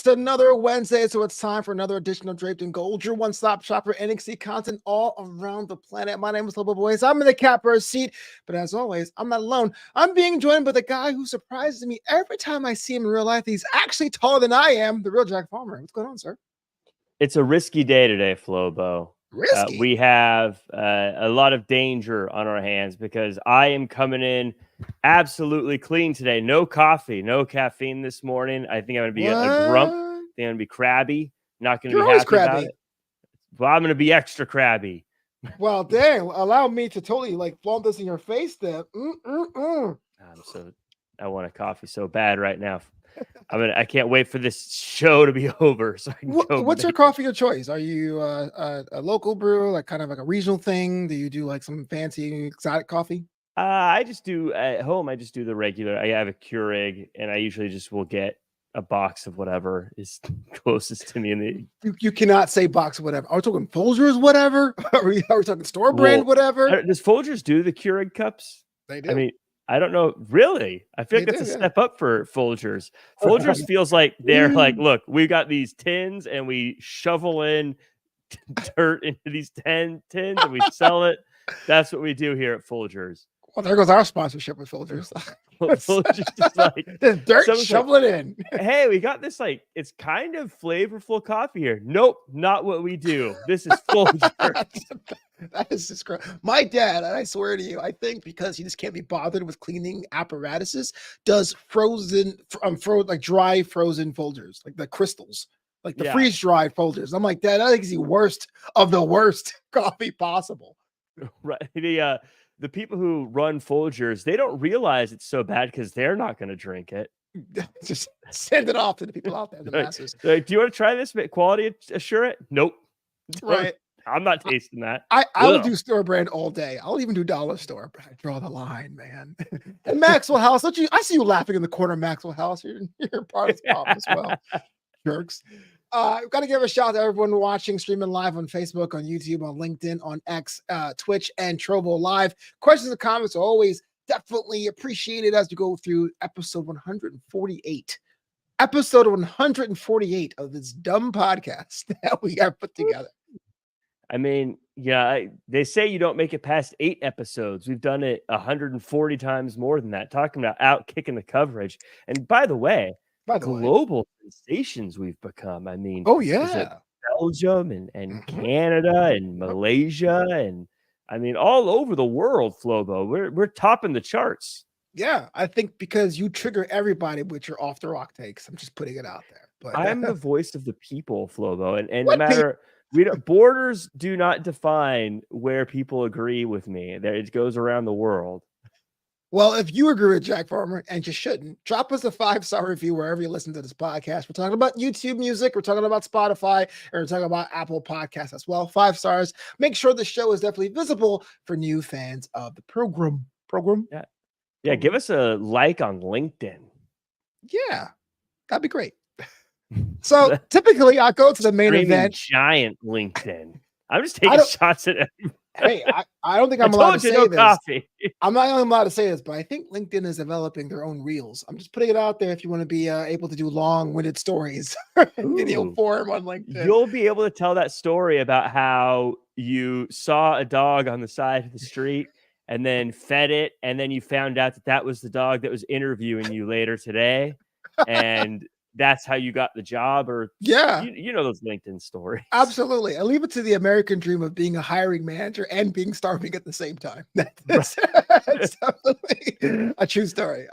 another Wednesday, so it's time for another edition of Draped in Gold, your one-stop shop for NXT content all around the planet. My name is Flobo Boyce. I'm in the catbird seat, but as always, I'm not alone. I'm being joined by the guy who surprises me every time I see him in real life. He's actually taller than I am, the real Jack Farmer. What's going on, sir? It's a risky day today, Flobo. Risky? We have a lot of danger on our hands because I am coming in absolutely clean today. No coffee, no caffeine this morning. I think I'm going to be a grump. I think I'm going to be crabby. Not going to be happy about it. Well, I'm going to be extra crabby. Well, dang. Allow me to totally flaunt this in your face then. I want a coffee so bad right now. I can't wait for this show to be over. So what's your coffee of choice? Are you a local brew, like kind of like a regional thing? Do you do like some fancy exotic coffee? I just do at home. I just do the regular. I have a Keurig, and I usually just will get a box of whatever is closest to me. In you cannot say box of whatever. Are we talking Folgers whatever? Are we talking store brand whatever? Does Folgers do the Keurig cups? They do. I mean, I don't know. Really? I feel like that's a step up for Folgers. Folgers feels like they're like, look, we got these tins and we shovel in dirt into these tins and we sell it. That's what we do here at Folgers. Well, there goes our sponsorship with Folgers. Folgers just like the dirt, shovel it in. Hey, we got this it's kind of flavorful coffee here. Nope, not what we do. This is Folgers. That is just great. My dad, and I swear to you, I think because he just can't be bothered with cleaning apparatuses, does dry frozen Folgers, like the crystals, like the freeze-dried Folgers. I'm like, Dad, I think it's the worst of the worst coffee possible. Right. The people who run Folgers, they don't realize it's so bad because they're not going to drink it. Just send it off to the people out there, the masses. Do you want to try this? Quality assure it? Nope. Right. I'm not tasting that. I will do store brand all day. I'll even do dollar store, but I draw the line, man. And Maxwell House, I see you laughing in the corner, Maxwell House. You're part of the problem as well. Jerks. I've got to give a shout out to everyone watching, streaming live on Facebook, on YouTube, on LinkedIn, on X, Twitch, and Trovo Live. Questions and comments are always definitely appreciated as we go through episode 148. Episode 148 of this dumb podcast that we have put together. I mean, they say you don't make it past 8 episodes. We've done it 140 times more than that, talking about out kicking the coverage. And by the way, global sensations we've become. I mean, Belgium and Canada and Malaysia and I mean all over the world, Flobo. We're topping the charts. Yeah, I think because you trigger everybody with your off the rock takes. I'm just putting it out there. But I'm the voice of the people, Flobo, and no matter. Borders do not define where people agree with me. It goes around the world. Well, if you agree with Jack Farmer, and you shouldn't, drop us a 5-star review wherever you listen to this podcast. We're talking about YouTube music. We're talking about Spotify. And we're talking about Apple Podcasts as well. 5 stars. Make sure the show is definitely visible for new fans of the program. Yeah. Give us a like on LinkedIn. Yeah, that'd be great. So typically I go to the main event. Giant LinkedIn. I'm just taking shots at everyone. Hey, I don't think I'm allowed to say this. Coffee. I'm not only allowed to say this, but I think LinkedIn is developing their own reels. I'm just putting it out there if you want to be able to do long-winded stories in video form on LinkedIn. You'll be able to tell that story about how you saw a dog on the side of the street and then fed it, and then you found out that was the dog that was interviewing you later today, and that's how you got the job, or you know those LinkedIn stories. Absolutely. I leave it to the American dream of being a hiring manager and being starving at the same time. That's definitely a true story.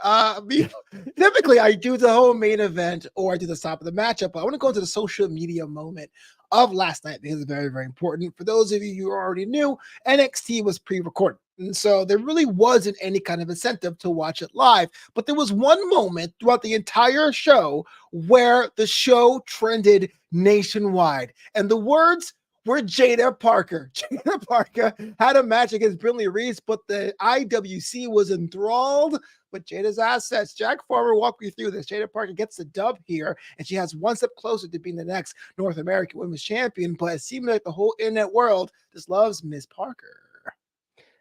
Typically I do the whole main event or I do the top of the matchup, but I want to go into the social media moment of last night because it's very, very important. For those of you who already knew, NXT was pre-recorded. And so there really wasn't any kind of incentive to watch it live. But there was one moment throughout the entire show where the show trended nationwide. And the words were Jada Parker. Jada Parker had a match against Brinley Reese, but the IWC was enthralled with Jada's assets. Jack Farmer walked me through this. Jada Parker gets the dub here, and she has one step closer to being the next North American Women's Champion. But it seemed like the whole internet world just loves Miss Parker.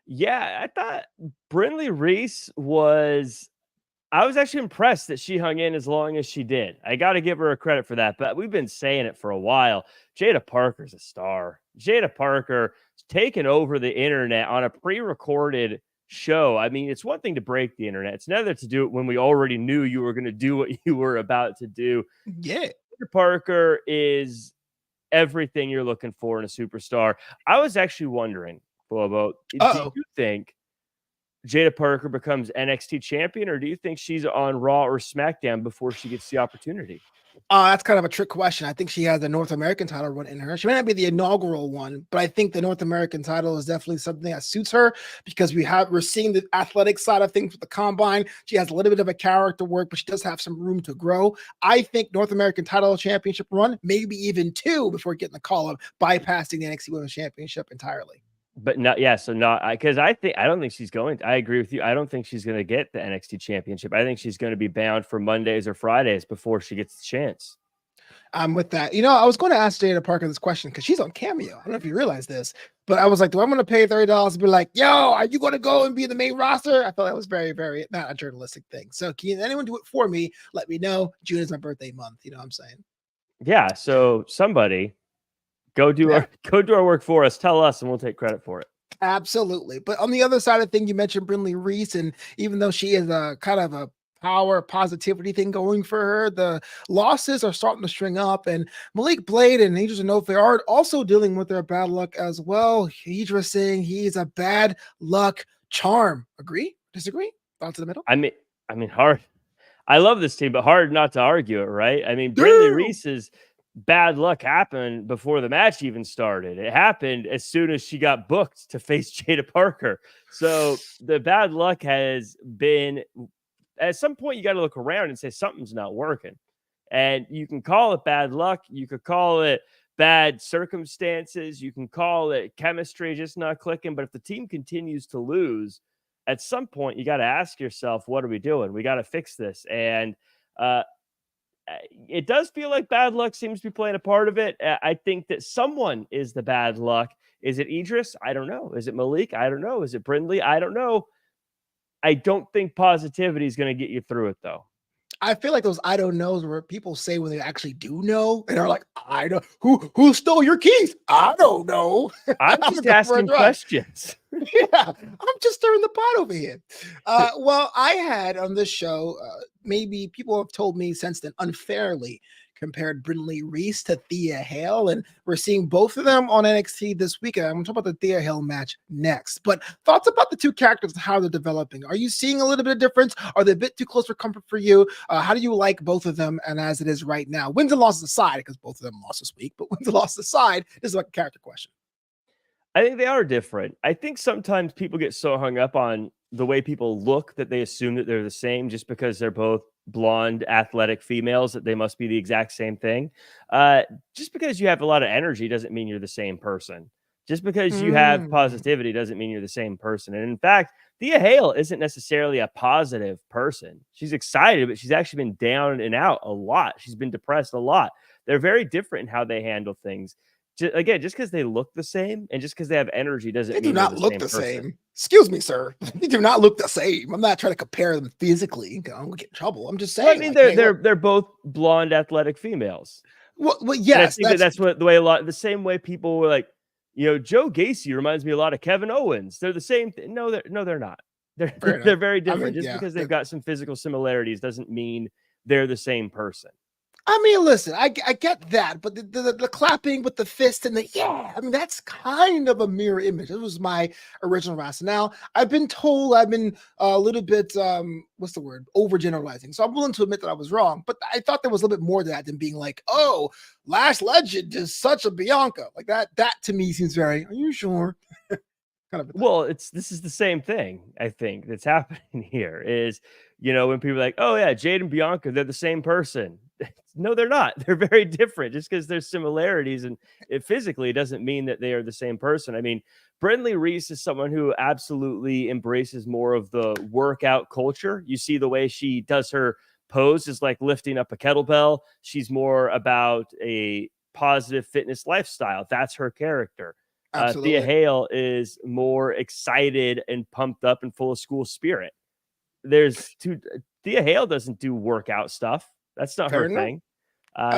Yeah, I thought Brinley Reese was I was actually impressed that she hung in as long as she did. I got to give her a credit for that, but we've been saying it for a while. Jada Parker's a star. Jada Parker taken over the internet on a pre-recorded show. I mean, it's one thing to break the internet. It's another to do it when we already knew you were going to do what you were about to do. Yeah. Jada Parker is everything you're looking for in a superstar. I was actually wondering, Flobo, do you think Jada Parker becomes NXT champion, or do you think she's on Raw or SmackDown before she gets the opportunity? That's kind of a trick question. I think she has the North American title run in her. She may not be the inaugural one, but I think the North American title is definitely something that suits her because we're seeing the athletic side of things with the combine. She has a little bit of a character work, but she does have some room to grow. I think North American title championship run, maybe even 2 before getting the call up, bypassing the NXT Women's Championship entirely. But not, yeah, so not because I don't think she's going to. I agree with you. I don't think she's going to get the NXT championship. I think she's going to be bound for Mondays or Fridays before she gets the chance. I'm with that. I was going to ask Jada Parker this question because she's on Cameo. I don't know if you realize this, but I was like, do I'm going to pay $30 to be like, yo, are you going to go and be in the main roster? I thought that was very, very not a journalistic thing. So can anyone do it for me? Let me know. June is my birthday month. You know what I'm saying? Yeah. So somebody go do our work for us. Tell us and we'll take credit for it. Absolutely. But on the other side of things, you mentioned Brinley Reese, and even though she is a kind of a power positivity thing going for her, the losses are starting to string up, and Malik Blade and Idris Enofe are also dealing with their bad luck as well. Idris saying he's a bad luck charm. Agree? Disagree? Thoughts in the middle? I mean, hard. I love this team, but hard not to argue it, right? I mean, Brinley Reese's bad luck happened before the match even started. It happened as soon as she got booked to face Jada Parker. So the bad luck has been, at some point you got to look around and say something's not working. And you can call it bad luck. You could call it bad circumstances. You can call it chemistry just not clicking. But if the team continues to lose, at some point you got to ask yourself, what are we doing? We got to fix this. And it does feel like bad luck seems to be playing a part of it. I think that someone is the bad luck. Is it Idris? I don't know. Is it Malik? I don't know. Is it Brindley? I don't know. I don't think positivity is going to get you through it, though. I feel like those I don't knows where people say when they actually do know, and are like, I don't who stole your keys? I don't know. I'm just asking questions. Yeah, I'm just stirring the pot over here. Well, I had on this show, maybe people have told me since then unfairly compared Brinley Reese to Thea Hale, and we're seeing both of them on NXT this weekend. I'm going to talk about the Thea Hale match next, but thoughts about the two characters and how they're developing. Are you seeing a little bit of difference? Are they a bit too close for comfort for you? How do you like both of them and as it is right now? Wins and losses aside, because both of them lost this week, but wins and losses aside, this is like a character question. I think they are different. I think sometimes people get so hung up on the way people look that they assume that they're the same just because they're both blonde, athletic females, that they must be the exact same thing. Just because you have a lot of energy doesn't mean you're the same person. Just because you have positivity doesn't mean you're the same person. And in fact, Thea Hale isn't necessarily a positive person. She's excited, but she's actually been down and out a lot. She's been depressed a lot. They're very different in how they handle things. Just because they look the same and just because they have energy doesn't mean they do not look the same. Excuse me, sir. They do not look the same. I'm not trying to compare them physically. I'm gonna get in trouble. I'm just saying. I mean, they're both blonde, athletic females. Well, yes, and I think that's what the way the same way people were like, Joe Gacy reminds me a lot of Kevin Owens. They're the same thing. No, they're not. They're very different. Just because they've got some physical similarities doesn't mean they're the same person. I mean, listen, I get that, but the clapping with the fist and I mean, that's kind of a mirror image. It was my original rationale. I've been told I've been a little bit, what's the word? Overgeneralizing. So I'm willing to admit that I was wrong, but I thought there was a little bit more to that than being like, oh, Lash Legend is such a Bianca. Like that to me seems very, are you sure? Well, this is the same thing, I think, that's happening here is, when people are like, oh yeah, Jade and Bianca, they're the same person. No, they're not. They're very different. Just because there's similarities and it physically doesn't mean that they are the same person. I mean, Brinley Reese is someone who absolutely embraces more of the workout culture. You see the way she does her pose is like lifting up a kettlebell. She's more about a positive fitness lifestyle. That's her character. Thea Hale is more excited and pumped up and full of school spirit. There's Thea Hale doesn't do workout stuff. That's not her thing.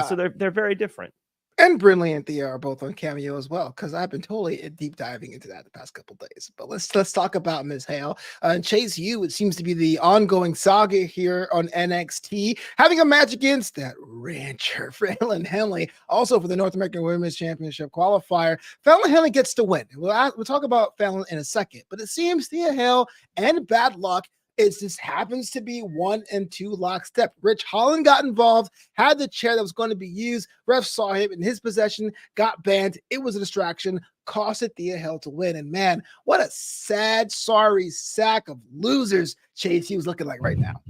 So they're very different. And Brinley and Thea are both on Cameo as well, because I've been totally deep diving into that the past couple days. But let's talk about Ms. Hale. And Chase U, it seems to be the ongoing saga here on NXT, having a match against that rancher, Fallon Henley, also for the North American Women's Championship qualifier. Fallon Henley gets to win. We'll talk about Fallon in a second, but it seems Thea Hale and Bad Luck, it just happens to be 1 and 2 lockstep. Rich Holland got involved, had the chair that was going to be used. Ref saw him in his possession, got banned. It was a distraction, costed Thea Hale to win. And man, what a sad, sorry sack of losers Chase he was looking like right now.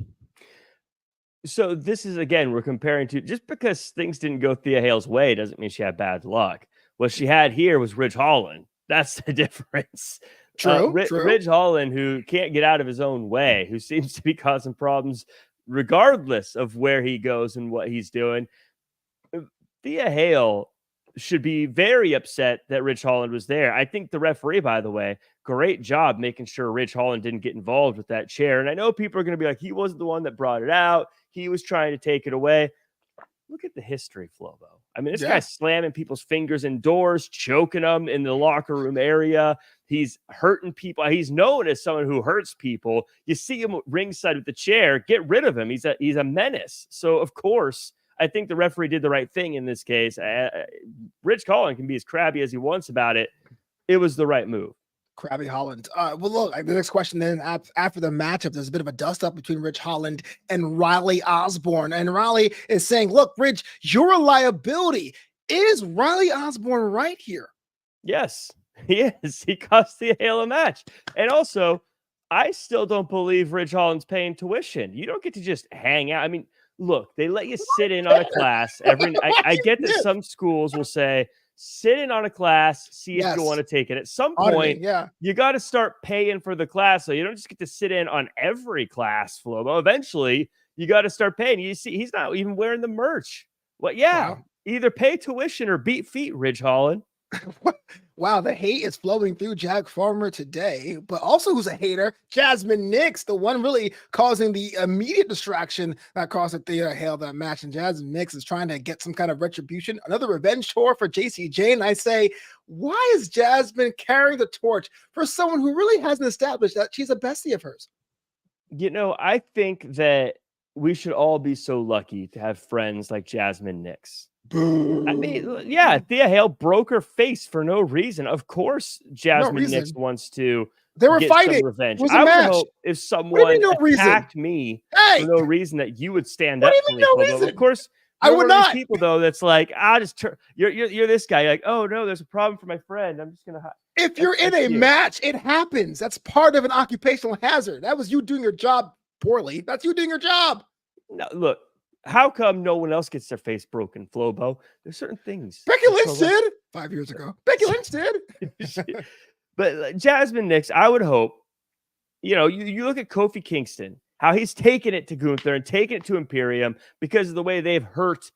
So this is, again, we're comparing to, just because things didn't go Thea Hale's way doesn't mean she had bad luck. What she had here was Rich Holland. That's the difference. True. Ridge Holland, who can't get out of his own way, who seems to be causing problems regardless of where he goes and what he's doing. Thea Hale should be very upset that Ridge Holland was there. I think the referee, by the way, great job making sure Ridge Holland didn't get involved with that chair. And I know people are going to be like, he wasn't the one that brought it out. He was trying to take it away. Look at the history, Flobo. I mean, this guy's slamming people's fingers in doors, choking them in the locker room area. He's hurting people. He's known as someone who hurts people. You see him ringside with the chair, get rid of him. He's a menace. So, of course, I think the referee did the right thing in this case. Rich Holland can be as crabby as he wants about it. It was the right move. Crabby Holland. Well, look, the next question then after the matchup, there's a bit of a dust up between Rich Holland and Riley Osborne. And Riley is saying, look, Rich, you're a liability. Is Riley Osborne right here? Yes, he is. He cost the Hale a match. And also, I still don't believe Rich Holland's paying tuition. You don't get to just hang out. I mean, look, they let you sit in on a class. I get that some schools will say, sit in on a class, see if you want to take it. At some point, you got to start paying for the class. So you don't just get to sit in on every class, Flobo. Eventually, you got to start paying. You see, he's not even wearing the merch. Well, either pay tuition or beat feet, Ridge Holland. Wow, the hate is flowing through Jack Farmer today, but also who's a hater, Jasmine Nix, the one really causing the immediate distraction that caused Thea Hale that match. And Jasmine Nix is trying to get some kind of retribution, another revenge tour for JC Jane. I say, why is Jasmine carrying the torch for someone who really hasn't established that she's a bestie of hers? You know, I think that we should all be so lucky to have friends like Jasmine Nix. I mean, yeah, Thea Hale broke her face for no reason. Of course, Jasmine Nix wants to get some revenge. I would hope if someone attacked me for no reason that you would stand up for me. Of course, I would not. People though, that's like, I just you're this guy. You're like, oh no, there's a problem for my friend. I'm just gonna. If you're in a match, it happens. That's part of an occupational hazard. That was you doing your job poorly. That's you doing your job. No, look. How come no one else gets their face broken, Flobo? There's certain things. Becky Lynch did 5 years ago. Becky Lynch did. But Jasmine Nix, I would hope, you look at Kofi Kingston, how he's taken it to Gunther and taken it to Imperium because of the way they've hurt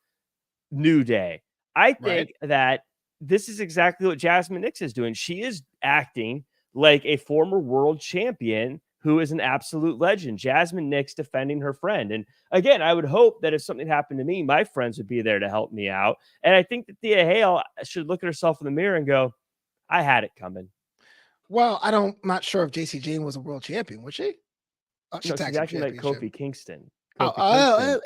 New Day. I think that this is exactly what Jasmine Nix is doing. She is acting like a former world champion who is an absolute legend. Jasmine Nix defending her friend. And again, I would hope that if something happened to me, my friends would be there to help me out. And I think that Thea Hale should look at herself in the mirror and go, I had it coming. Well, I'm not sure if JC Jane was a world champion, was she? She's acting like Kofi Kingston. Former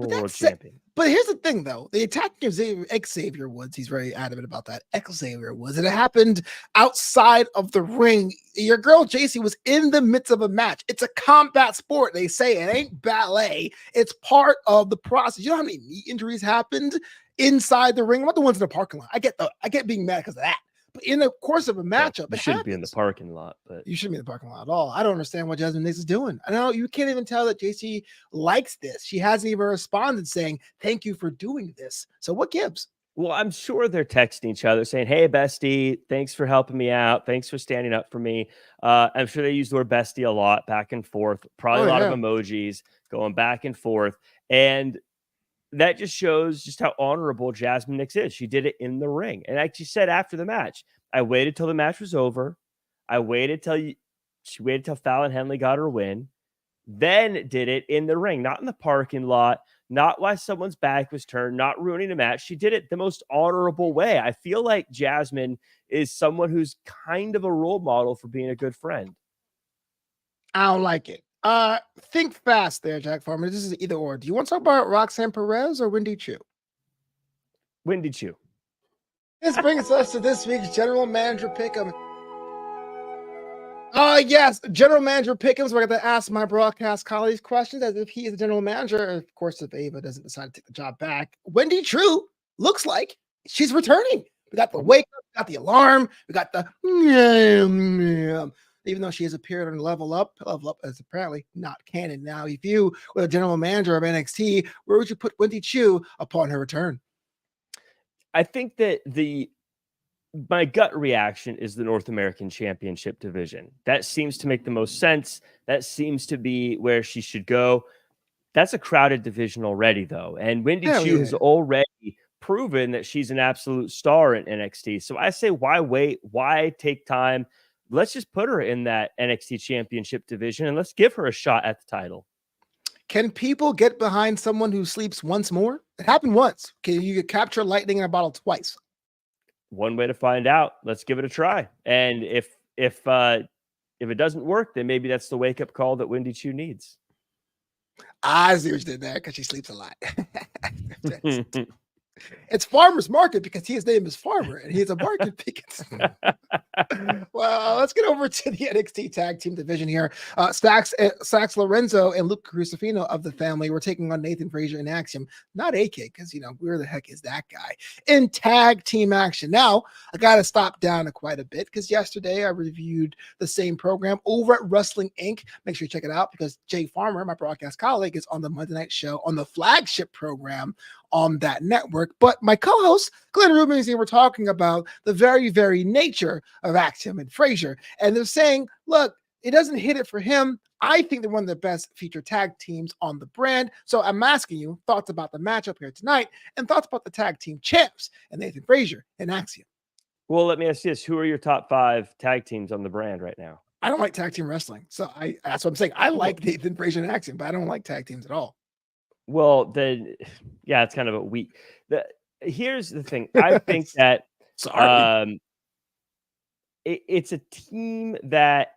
world champion. But here's the thing, though. The attack of Xavier Woods, he's very adamant about that. Xavier Woods. And it happened outside of the ring. Your girl, JC, was in the midst of a match. It's a combat sport. They say it ain't ballet. It's part of the process. You know how many knee injuries happened inside the ring? I'm not the ones in the parking lot. I get being mad because of that. But in the course of a matchup, you shouldn't be in the parking lot. But you shouldn't be in the parking lot at all. I don't understand what Jasmine Nix is doing. I know you can't even tell that JC likes this. She hasn't even responded saying, thank you for doing this. So what gives? Well, I'm sure they're texting each other saying, hey, bestie, thanks for helping me out. Thanks for standing up for me. I'm sure they use the word bestie a lot, back and forth. Probably a lot of emojis going back and forth. And that just shows just how honorable Jasmine Nix is. She did it in the ring. And like she said after the match, I waited till the match was over. She waited till Fallon Henley got her win. then did it in the ring, not in the parking lot, not while someone's back was turned, not ruining a match. She did it the most honorable way. I feel like Jasmine is someone who's kind of a role model for being a good friend. I don't like it. Think fast there, Jack Farmer. This is either or. Do you want to talk about Roxanne Perez or Wendy Chu? Wendy Chu. This brings us to this week's General Manager Pick'em. Yes, General Manager Pick'ems. We're going to ask my broadcast colleagues questions as if he is the general manager. Of course, if Ava doesn't decide to take the job back. Wendy Chu looks like she's returning. We got the wake up, we got the alarm, we got the even though she has appeared on Level Up is apparently not canon now. If you were the general manager of NXT, where would you put Wendy Chu upon her return? I think that my gut reaction is the North American Championship division. That seems to make the most sense. That seems to be where she should go. That's a crowded division already, though. And Wendy Chu has already proven that she's an absolute star in NXT. So I say, why wait? Why take time? Let's just put her in that NXT Championship division and let's give her a shot at the title. Can people get behind someone who sleeps once more? It happened once. Can you capture lightning in a bottle twice? One way to find out. Let's give it a try. And if it doesn't work, then maybe that's the wake up call that Wendy Chu needs. I see what you did there because she sleeps a lot. It's Farmer's Market because his name is Farmer and he's a market picket. Well, let's get over to the NXT Tag Team division here. Sax Lorenzo and Luke Crucifino of the family were taking on Nathan Frazier and Axiom, not AK, because where the heck is that guy in tag team action? Now I got to stop down quite a bit because yesterday I reviewed the same program over at Wrestling Inc. Make sure you check it out because Jay Farmer, my broadcast colleague, is on the Monday night show on the flagship program on that network. But my co-host Glenn Rubin and we're talking about the very, very nature of Axiom and Frazier, and they're saying, look, it doesn't hit it for him. I think they're one of the best featured tag teams on the brand. So I'm asking you thoughts about the matchup here tonight and thoughts about the tag team champs and Nathan Frazier and Axiom. Well, let me ask you this: who are your top 5 tag teams on the brand right now? I don't like tag team wrestling, so that's what I'm saying. I like Nathan Frazier and Axiom, but I don't like tag teams at all. Well, then, yeah, it's kind of a weak. Here's the thing. I think that it's a team that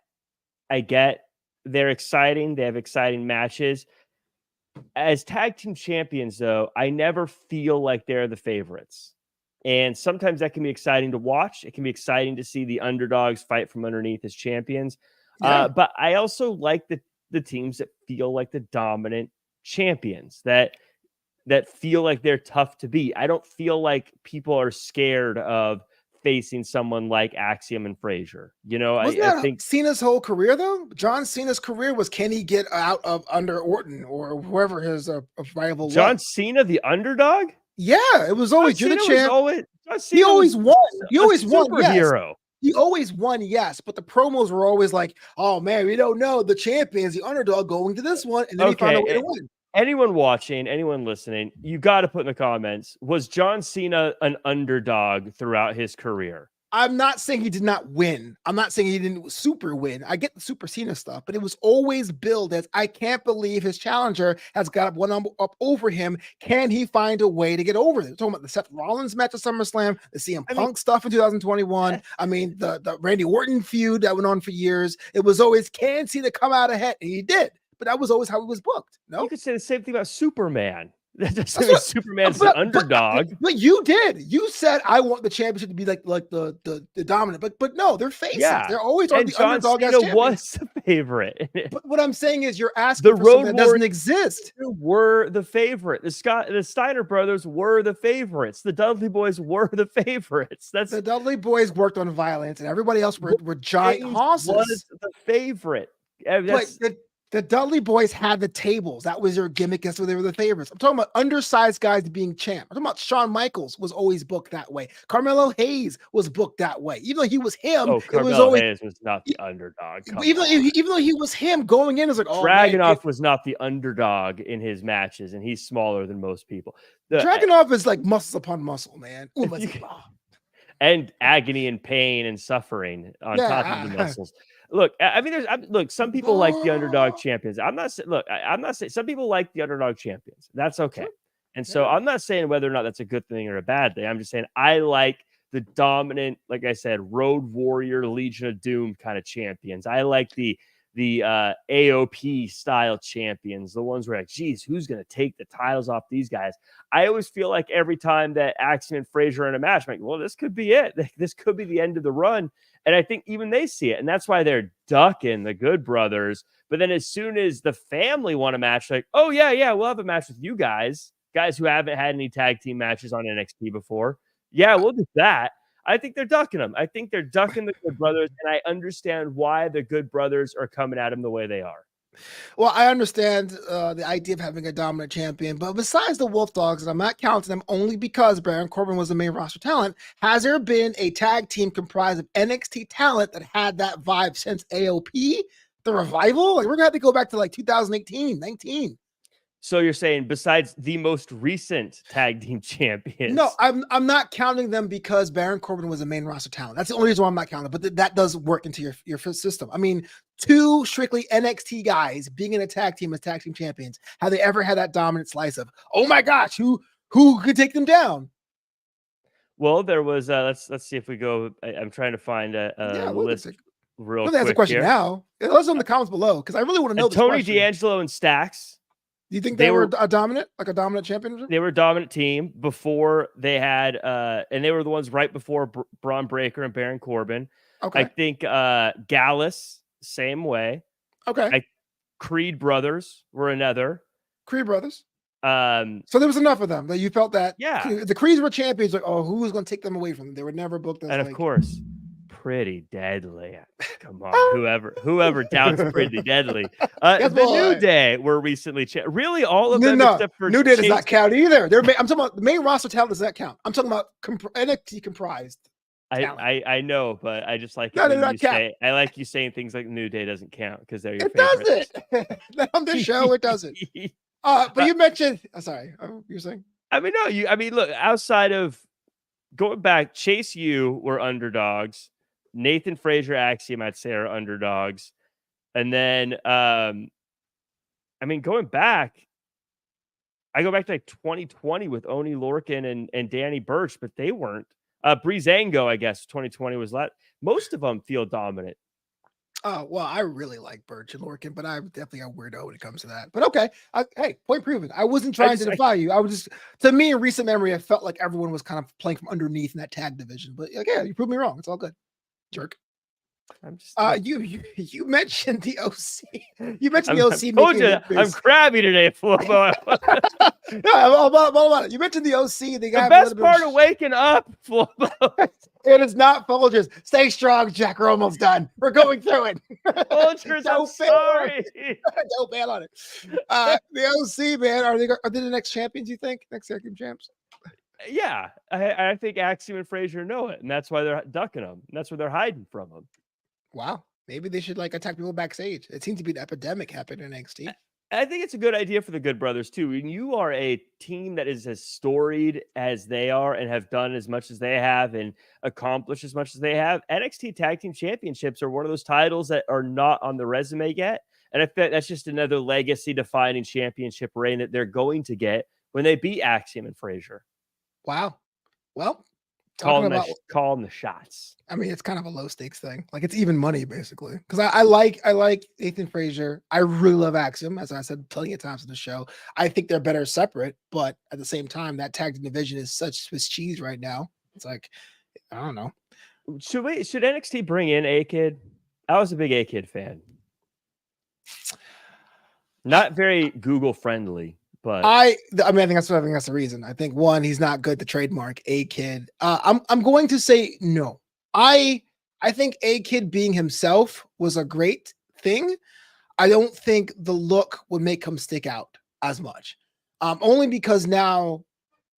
I get. They're exciting. They have exciting matches. As tag team champions, though, I never feel like they're the favorites. And sometimes that can be exciting to watch. It can be exciting to see the underdogs fight from underneath as champions. Yeah. But I also like the teams that feel like the dominant champions that feel like they're tough to beat. I don't feel like people are scared of facing someone like Axiom and Frazier. I think Cena's whole career, though. John Cena's career was, can he get out of under Orton or whoever his rival John was? Cena, the underdog? Yeah, it was always you're the champ. He always won. He always won. Superhero. Yes. He always won, yes, but the promos were always like, "Oh man, we don't know the champions, the underdog going to this one," and then he found a way to win. Anyone watching, anyone listening, you got to put in the comments: was John Cena an underdog throughout his career? I'm not saying he did not win. I'm not saying he didn't super win. I get the Super Cena stuff, but it was always billed as, I can't believe his challenger has got one up over him. Can he find a way to get over it? We're talking about the Seth Rollins match at SummerSlam, the CM Punk stuff in 2021. I mean, the Randy Orton feud that went on for years. It was always, can Cena come out ahead? And he did, but that was always how he was booked. No, you could say the same thing about Superman. Superman's the underdog. But you did. You said I want the championship to be like the dominant. But no, they're faces. Yeah. They're always on the underdog. Cena was the favorite. But what I'm saying is you're asking for something that doesn't exist. Were the favorite. The Steiner brothers were the favorites. The Dudley boys were the favorites. The Dudley boys worked on violence, and everybody else were giant hosses. Was the favorite. The Dudley boys had the tables. That was their gimmick. That's where they were the favorites. I'm talking about undersized guys being champ. I'm talking about Shawn Michaels was always booked that way. Carmelo Hayes was booked that way. Even though he was him, Carmelo Hayes was not the underdog. Even though he was him going in, it was like, Dragunov was not the underdog in his matches, and he's smaller than most people. Dragunov is like muscles upon muscle, man. And agony and pain and suffering on top of the muscles. Look, I mean, look. Some people like the underdog champions. I'm not saying. Look, I'm not saying some people like the underdog champions. That's okay. Sure. And so I'm not saying whether or not that's a good thing or a bad thing. I'm just saying I like the dominant, like I said, Road Warrior, Legion of Doom kind of champions. I like the AOP style champions, the ones where like, geez, who's going to take the titles off these guys? I always feel like every time that Axiom and Frazier are in a match, I'm like, well, this could be it. This could be the end of the run. And I think even they see it. And that's why they're ducking the Good Brothers. But then as soon as the family want a match, like, oh, yeah, we'll have a match with you guys who haven't had any tag team matches on NXT before. Yeah, we'll do that. I think they're ducking them. I think they're ducking the Good Brothers, and I understand why the Good Brothers are coming at them the way they are. Well, I understand the idea of having a dominant champion, but besides the Wolf Dogs, and I'm not counting them only because Baron Corbin was the main roster talent, has there been a tag team comprised of NXT talent that had that vibe since AOP, the revival? Like, we're going to have to go back to like 2018, 19. So you're saying besides the most recent tag team champions? No, I'm not counting them because Baron Corbin was a main roster talent. That's the only reason why I'm not counting. But that does work into your system. I mean, two strictly NXT guys being in a tag team as tag team champions. Have they ever had that dominant slice of, oh my gosh, who could take them down? Well, there was. Let's see if we go. I'm trying to find a list. Real quick. That's a question here. Now. Let us know in the comments below because I really want to know. And Tony D'Angelo and Stax. Do you think they were a dominant champion? They were a dominant team before they had, and they were the ones right before Braun Breaker and Baron Corbin. Okay. I think Gallus, same way. Okay. Creed Brothers were another. Creed Brothers. So there was enough of them that you felt that. Yeah. The Creeds were champions. Like, oh, who was going to take them away from them? They were never booked as. And of course, Pretty Deadly. Come on, whoever doubts Pretty Deadly. The New Day were recently really all of them except for New Day does not count either. I'm talking about the main roster talent does not count. I'm talking about NXT comprised. I know, but I just like I like you saying things like New Day doesn't count because they're your favorite. It doesn't. On this show, it doesn't. But you mentioned. Sorry, you're saying. I mean, no, look, outside of going back, Chase U were underdogs. Nathan Frazier, Axiom, I'd say, are underdogs. And then, going back, I go back to like 2020 with Oni Lorcan and Danny Burch, but they weren't. Breezango, I guess, 2020 was that. Most of them feel dominant. Oh, well, I really like Burch and Lorcan, but I'm definitely a weirdo when it comes to that. But okay. Hey, point proven. I wasn't trying to defy you. I was just, to me, in recent memory, I felt like everyone was kind of playing from underneath in that tag division. But yeah, you proved me wrong. It's all good. Jerk. I'm just you mentioned the OC. You mentioned the OC. I told you I'm crabby today, Flobo. No, you mentioned the OC. The best part of waking up, Flobo. It is not Folgers. Stay strong, Jack. We're almost done. We're going through it. Folgers, I'm sorry. Don't ban on it. The OC, man, are they the next champions? You think next tag team champs? Yeah, I think Axiom and Frazier know it, and that's why they're ducking them. And that's where they're hiding from them. Wow, maybe they should attack people backstage. It seems to be an epidemic happening in NXT. I think it's a good idea for the Good Brothers too. When you are a team that is as storied as they are and have done as much as they have and accomplished as much as they have, NXT Tag Team Championships are one of those titles that are not on the resume yet. And I think that's just another legacy-defining championship reign that they're going to get when they beat Axiom and Frazier. Wow. Well, calling the shots. I mean, it's kind of a low stakes thing. Like it's even money basically. Because I like Nathan Frazier. I really love Axiom, as I said plenty of times in the show. I think they're better separate, but at the same time, that tag team division is such Swiss cheese right now. It's like, I don't know. Should NXT bring in A-Kid? I was a big A-Kid fan. Not very Google friendly. But I think that's the reason. I think one, he's not good to trademark A-Kid. I'm going to say no. I think A-Kid being himself was a great thing. I don't think the look would make him stick out as much. Only because now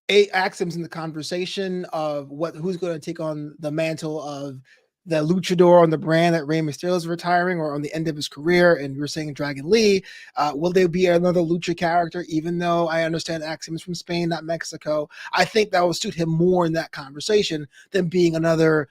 Axiom's in the conversation of who's going to take on the mantle of the luchador on the brand that Rey Mysterio is retiring or on the end of his career. And we're saying Dragon Lee. Will there be another lucha character? Even though I understand Axiom is from Spain, not Mexico, I think that will suit him more in that conversation than being another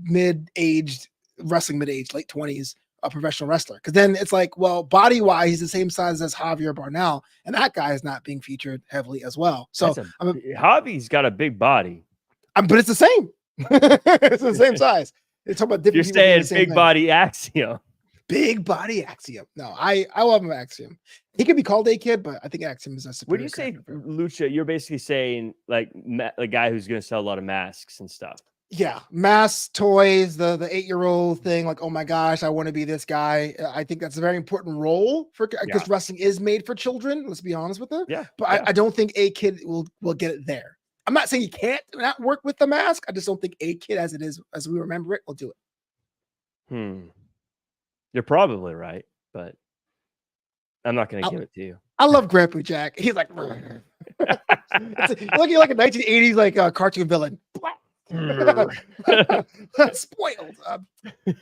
mid-aged, late 20s a professional wrestler. Because then it's like, well, body wise, he's the same size as Javier Bernal, and that guy is not being featured heavily as well. So Javi's got a big body, but it's the same. It's the same size. They're talking about different. You're saying big body Axiom. Big body Axiom. No, I love him Axiom. He could be called a kid, but I think Axiom is a superior. When you say Lucha, you're basically saying like a guy who's going to sell a lot of masks and stuff. Yeah, mass toys, the 8-year-old thing, like, oh my gosh, I want to be this guy. I think that's a very important role for because wrestling is made for children. Let's be honest with it. Yeah, but I don't think a kid will get it there. I'm not saying he can't not work with the mask. I just don't think a kid, as it is, as we remember it, will do it. You're probably right, but I'm not going to give it to you. I love Grandpa Jack. He's like, looking like a 1980s like cartoon villain. Spoiled.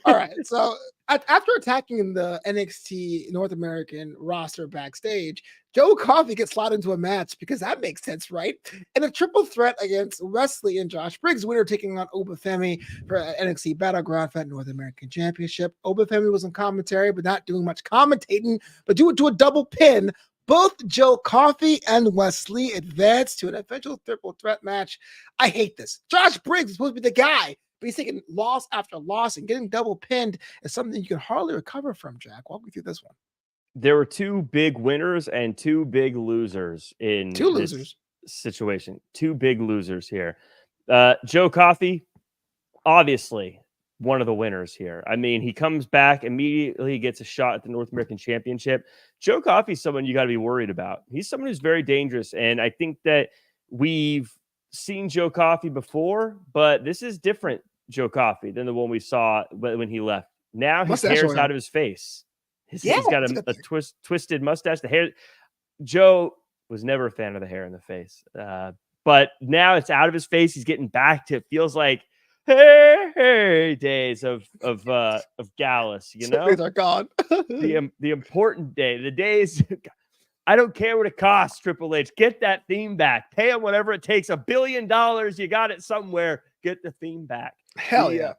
All right. So after attacking the NXT North American roster backstage, Joe Coffey gets slotted into a match because that makes sense, right? And a triple threat against Wesley and Josh Briggs, winner taking on Obafemi for NXT Battleground for that North American Championship. Obafemi was in commentary, but not doing much commentating, but due to a double pin, both Joe Coffey and Wesley advanced to an eventual triple threat match. I hate this. Josh Briggs is supposed to be the guy, but he's taking loss after loss, and getting double pinned is something you can hardly recover from, Jack. Walk me through this one. There were two big winners and two big losers in this situation. Two big losers here. Joe Coffey, obviously one of the winners here. I mean, he comes back immediately, gets a shot at the North American Championship. Joe Coffey is someone you got to be worried about. He's someone who's very dangerous, and I think that we've seen Joe Coffey before, but this is different Joe Coffey than the one we saw when he left. Now his hair's out of his face. He's got a twisted mustache. The hair. Joe was never a fan of the hair in the face, but now it's out of his face. He's getting back to, it feels like, hey days of Gallus, you know, days are gone. the important day, the days. I don't care what it costs. Triple H, get that theme back. Pay him whatever it takes. $1 billion. You got it somewhere. Get the theme back. Hell yeah.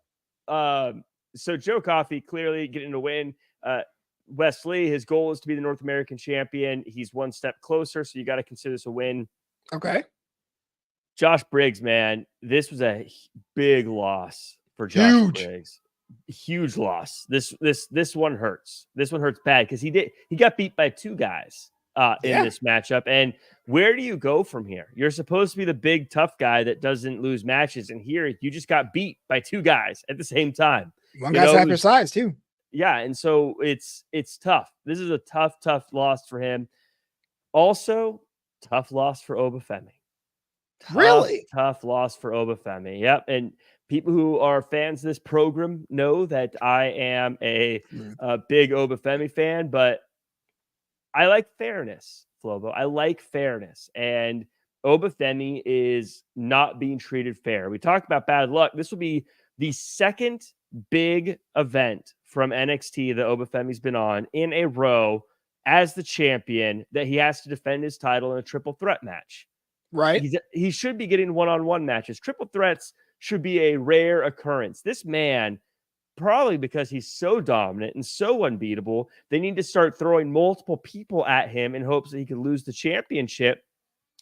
So Joe Coffey clearly getting a win. Wesley, his goal is to be the North American champion. He's one step closer, so you got to consider this a win. Okay. Josh Briggs, man, this was a big loss for Josh Briggs. Huge loss. This one hurts. This one hurts bad because he got beat by two guys in this matchup. And where do you go from here? You're supposed to be the big tough guy that doesn't lose matches, and here you just got beat by two guys at the same time. One guy's half your size too. Yeah, and so it's tough. This is a tough loss for him. Also, tough loss for Obafemi. Tough loss for Obafemi. Yep. And people who are fans of this program know that I am a big Obafemi fan, but I like fairness, Flobo. I like fairness. And Obafemi is not being treated fair. We talked about bad luck. This will be the second big event from NXT that Obafemi's been on in a row as the champion that he has to defend his title in a triple threat match. Right. He should be getting one-on-one matches. Triple threats should be a rare occurrence. This man, probably because he's so dominant and so unbeatable, they need to start throwing multiple people at him in hopes that he can lose the championship.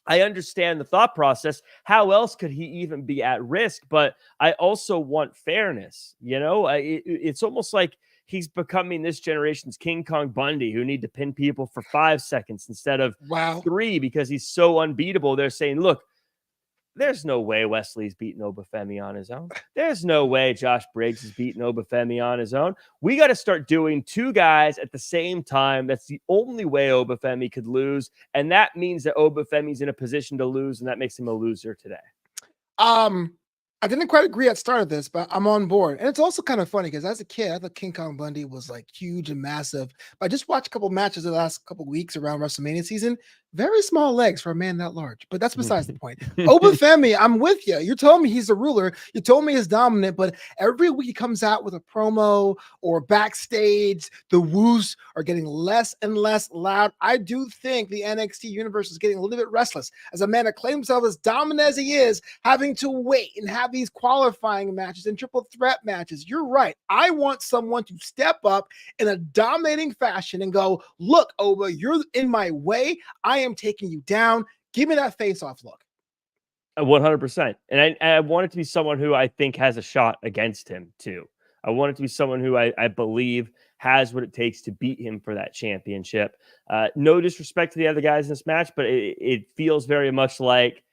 I understand the thought process. How else could he even be at risk? But I also want fairness. You know, it's almost like he's becoming this generation's King Kong Bundy, who need to pin people for 5 seconds instead of 3 because he's so unbeatable. They're saying, look, there's no way Wesley's beating Obafemi on his own. There's no way Josh Briggs is beating Obafemi on his own. We got to start doing two guys at the same time. That's the only way Obafemi could lose. And that means that Obafemi's in a position to lose, and that makes him a loser today. I didn't quite agree at the start of this, but I'm on board. And it's also kind of funny because as a kid, I thought King Kong Bundy was like huge and massive. But I just watched a couple matches the last couple weeks around WrestleMania season. Very small legs for a man that large, but that's besides the point. Obafemi, I'm with you. You told me he's a ruler. You told me he's dominant, but every week he comes out with a promo or backstage. The woos are getting less and less loud. I do think the NXT universe is getting a little bit restless as a man that claims himself as dominant as he is, having to wait and having these qualifying matches and triple threat matches. You're right. I want someone to step up in a dominating fashion and go, look, Oba, you're in my way. I am taking you down. Give me that face-off look. 100%. And I want it to be someone who I think has a shot against him too. I want it to be someone who I believe has what it takes to beat him for that championship. No disrespect to the other guys in this match, but it feels very much like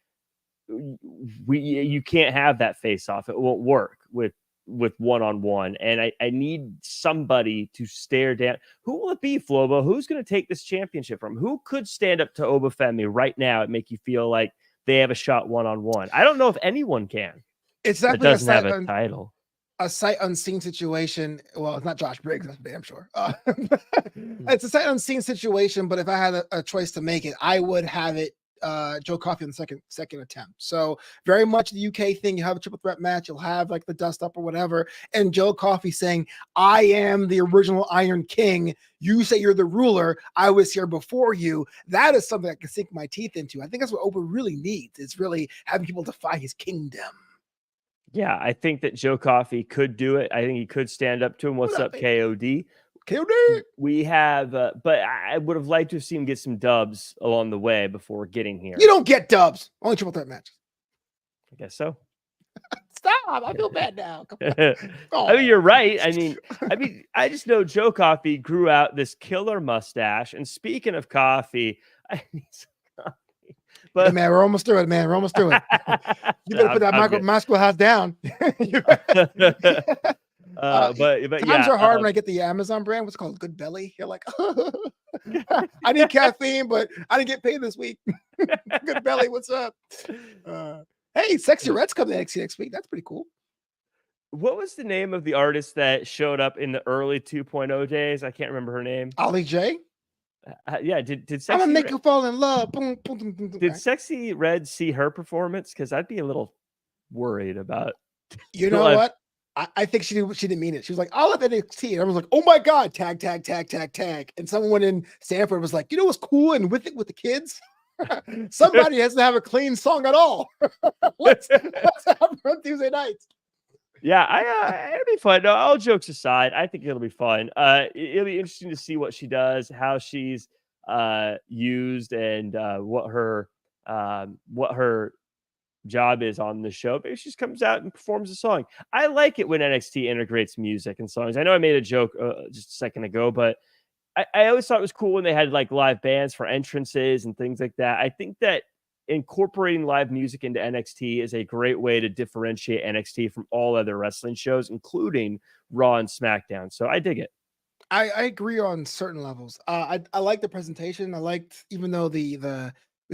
you can't have that face off. It won't work with one-on-one. And I need somebody to stare down. Who will it be, Flobo? Who's going to take this championship from? Who could stand up to Obafemi right now and make you feel like they have a shot one-on-one? I don't know if anyone can. It's definitely doesn't have a title. A sight unseen situation. Well, it's not Josh Briggs, that's damn sure. It's a sight unseen situation, but if I had a choice to make it, I would have it Joe Coffey in the second attempt. So very much the UK thing. You have a triple threat match, you'll have like the dust up or whatever, and Joe Coffey saying, I am the original Iron King. You say you're the ruler. I was here before you. That is something I can sink my teeth into. I think that's what Oprah really needs, is really having people defy his kingdom. Yeah, I think that Joe Coffey could do it. I think he could stand up to him. What's up, KOD? KOD. We have, but I would have liked to have seen him get some dubs along the way before getting here. You don't get dubs. Only triple threat matches. I guess so. Stop. I feel bad now. I mean, you're right. I mean, I just know Joe Coffey grew out this killer mustache. And speaking of coffee, I need some coffee. But hey man, we're almost through it, man. We're almost through it. You better put that Michael house down. But times are hard when I get the Amazon brand. What's it called? Good Belly. You're like, I need caffeine, but I didn't get paid this week. Good Belly, what's up? Hey, Sexy Red's coming to NXT next week. That's pretty cool. What was the name of the artist that showed up in the early 2.0 days? I can't remember her name. Ollie J. Yeah, did Sexy I'm gonna make you fall in love. Boom, boom, boom, boom, did Sexy Red see her performance? Because I'd be a little worried about. You know what? I think she didn't mean it. She was like, I'll have NXT. And I was like, oh my God, tag. And someone in Stanford was like, you know what's cool and with the kids? Somebody has to have a clean song at all. let's have run Tuesday nights. Yeah, it'll be fun. No, all jokes aside, I think it'll be fun. It'll be interesting to see what she does, how she's used, and what her job is on the show. Maybe she just comes out and performs a song. I like it when NXT integrates music and songs. I know I made a joke just a second ago, but I always thought it was cool when they had like live bands for entrances and things like that. I think that incorporating live music into NXT is a great way to differentiate NXT from all other wrestling shows, including Raw and SmackDown. So I dig it. I agree on certain levels. I like the presentation. I liked, even though we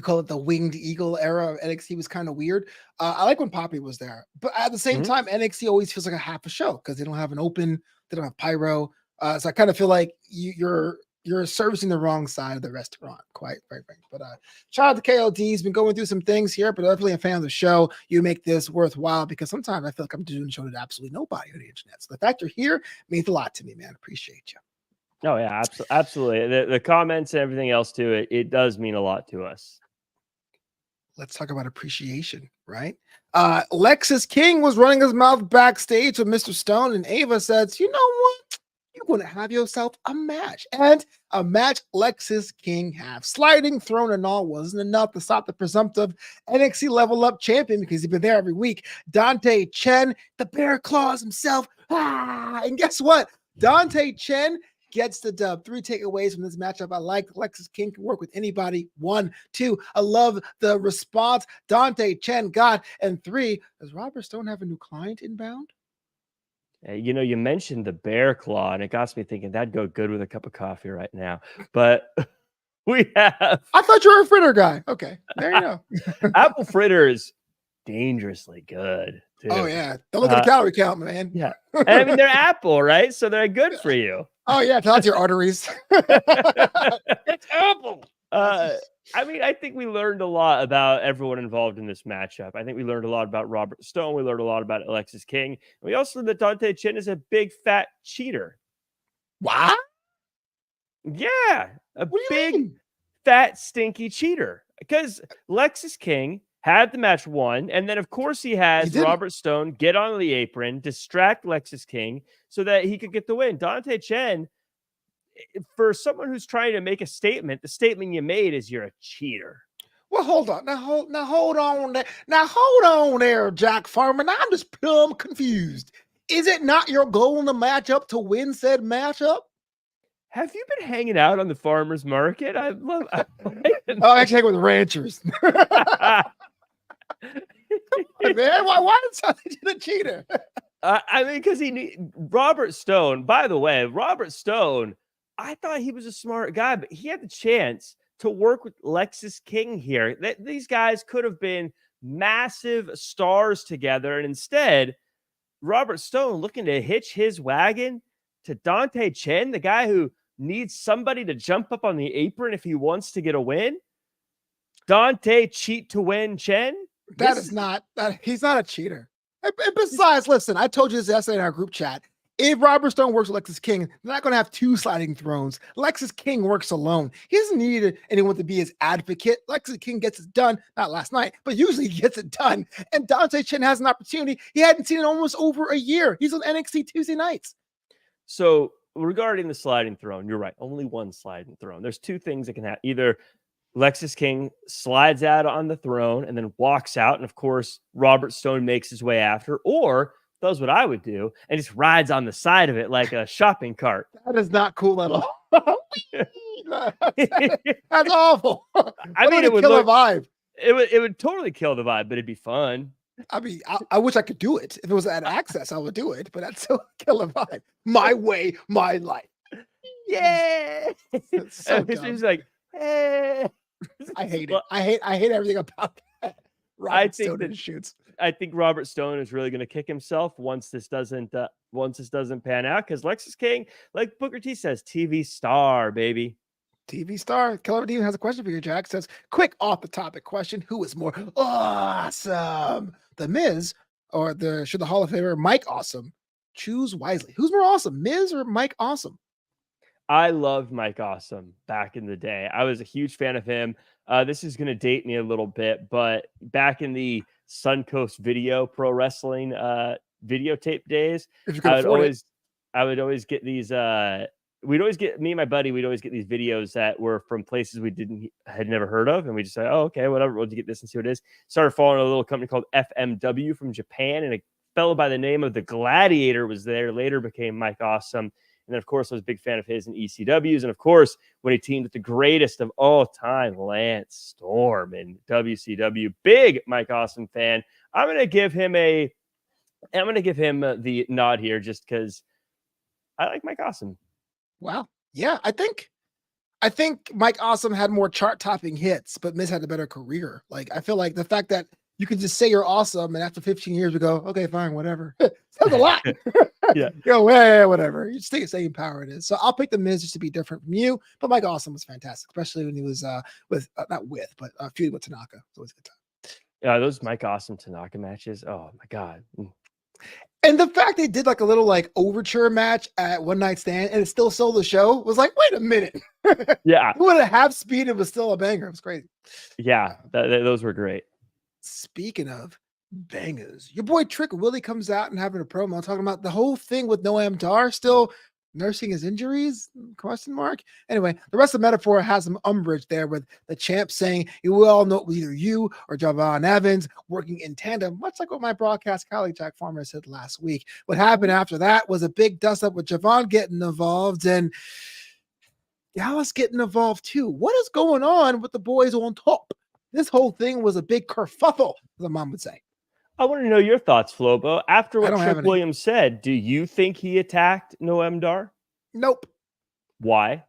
call it the winged eagle era of NXT was kind of weird. I like when Poppy was there, but at the same time, NXT always feels like a half a show because they don't have an open, they don't have pyro. So I kind of feel like you're servicing the wrong side of the restaurant, quite frankly. But shout out to KLD. He's been going through some things here, but definitely a fan of the show. You make this worthwhile because sometimes I feel like I'm doing a show to absolutely nobody on the internet. So the fact you're here means a lot to me, man. Appreciate you. Oh yeah, absolutely. The comments and everything else to it, it does mean a lot to us. Let's talk about appreciation, right? Lexus King was running his mouth backstage with Mr. Stone, and Ava says, you know what? You're going to have yourself a match. And a match Lexus King have. Sliding throne and all wasn't enough to stop the presumptive NXT Level Up champion because he's been there every week. Dante Chen, the Bear Claws himself. And guess what? Dante Chen gets the dub. 3 takeaways from this matchup. I like Lexus King can work with anybody. 1, 2. I love the response. Dante Chen got. And 3. Does Robert Stone have a new client inbound? You know, you mentioned the Bear Claw, and it got me thinking that'd go good with a cup of coffee right now. But we have. I thought you were a fritter guy. Okay, there you go. Apple fritter is dangerously good. Too. Oh yeah, don't look at the calorie count, man. Yeah, and I mean they're Apple, right? So they're good for you. Oh yeah, tell your arteries. It's Apple. I mean, I think we learned a lot about everyone involved in this matchup. I think we learned a lot about Robert Stone. We learned a lot about Alexis King. We also learned that Dante Chen is a big fat cheater. What? Yeah, a big fat stinky cheater. Because Alexis King had the match won, and then of course he has Robert Stone get on the apron, distract Lexis King so that he could get the win. Dante Chen, for someone who's trying to make a statement, the statement you made is you're a cheater. Well, hold on. Now hold on there. Now hold on there, Jack Farmer. Now I'm just plumb confused. Is it not your goal in the matchup to win said matchup? Have you been hanging out on the farmer's market? I actually hang with ranchers. Man, why did something to the cheater? I mean, because Robert Stone, by the way, Robert Stone, I thought he was a smart guy, but he had the chance to work with Lexis King here. These guys could have been massive stars together. And instead, Robert Stone looking to hitch his wagon to Dante Chen, the guy who needs somebody to jump up on the apron if he wants to get a win. Dante cheat to win Chen? He's not a cheater. And besides, listen, I told you this yesterday in our group chat. If Robert Stone works with Lexis King, they're not going to have two sliding thrones. Lexis King works alone. He doesn't need anyone to be his advocate. Lexis King gets it done, not last night, but usually he gets it done. And Dante Chen has an opportunity. He hadn't seen it almost over a year. He's on NXT Tuesday nights. So regarding the sliding throne, you're right. Only one sliding throne. There's two things that can happen. Either Lexis King slides out on the throne and then walks out. And of course, Robert Stone makes his way after, or does what I would do and just rides on the side of it like a shopping cart. That is not cool at all. That's awful. I mean, it would kill a vibe. It would totally kill the vibe, but it'd be fun. I mean, I wish I could do it. If it was at Access, I would do it, but that's still kill a vibe. My way, my life. Yeah. So he's like, hey. I hate it. I hate everything about that. I think Robert Stone is really going to kick himself once this doesn't pan out, because Lexis King, like Booker T says, TV star, baby. TV star. Killer Demon has a question for you, Jack. Says, quick off the topic question: who is more awesome, The Miz or should the Hall of Famer Mike Awesome? Choose wisely. Who's more awesome, Miz or Mike Awesome? I loved Mike Awesome back in the day. I was a huge fan of him. This is going to date me a little bit, but back in the Suncoast Video Pro Wrestling videotape days, I would always get these. Me and my buddy, we'd always get these videos that were from places we had never heard of, and we just say, "Oh, okay, whatever. We'll get this and see what it is." Started following a little company called FMW from Japan, and a fellow by the name of the Gladiator was there. Later became Mike Awesome. And then, of course, I was a big fan of his in ECWs. And, of course, when he teamed with the greatest of all time, Lance Storm in WCW. Big Mike Awesome fan. I'm going to give him the nod here just because I like Mike Awesome. Wow. Yeah, I think Mike Awesome had more chart-topping hits, but Miz had a better career. Like, I feel like the fact that you can just say you're awesome, and after 15 years we go, okay, fine, whatever. Sounds a lot. Yeah. Whatever. You just think it's the same power it is. So I'll pick the Miz just to be different from you. But Mike Awesome was fantastic, especially when he was feuding with Tanaka. It was a good time. Yeah, those Mike Awesome Tanaka matches. Oh my God. And the fact they did like a little like overture match at One Night Stand and it still sold the show was like, wait a minute. Yeah. It would have half speed. It was still a banger. It was crazy. Yeah, those were great. Speaking of bangers, your boy Trick Willie comes out and having a promo talking about the whole thing with Noam Dar still nursing his injuries? Question mark. Anyway, the rest of the metaphor has some umbrage there with the champ saying you will all know either you or Javon Evans working in tandem, much like what my broadcast colleague Jack Farmer said last week. What happened after that was a big dust up with Javon getting involved and Dallas getting involved too. What is going on with the boys on top? This whole thing was a big kerfuffle, as a mom would say. I want to know your thoughts, Flobo. After what Trick Williams said, do you think he attacked Noam Dar? Nope. Why?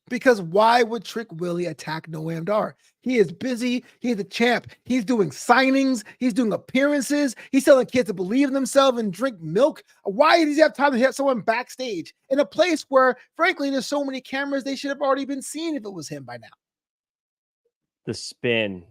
Because why would Trick Willie attack Noam Dar? He is busy. He's the champ. He's doing signings. He's doing appearances. He's telling kids to believe in themselves and drink milk. Why does he have time to hit someone backstage in a place where, frankly, there's so many cameras they should have already been seen if it was him by now? The spin.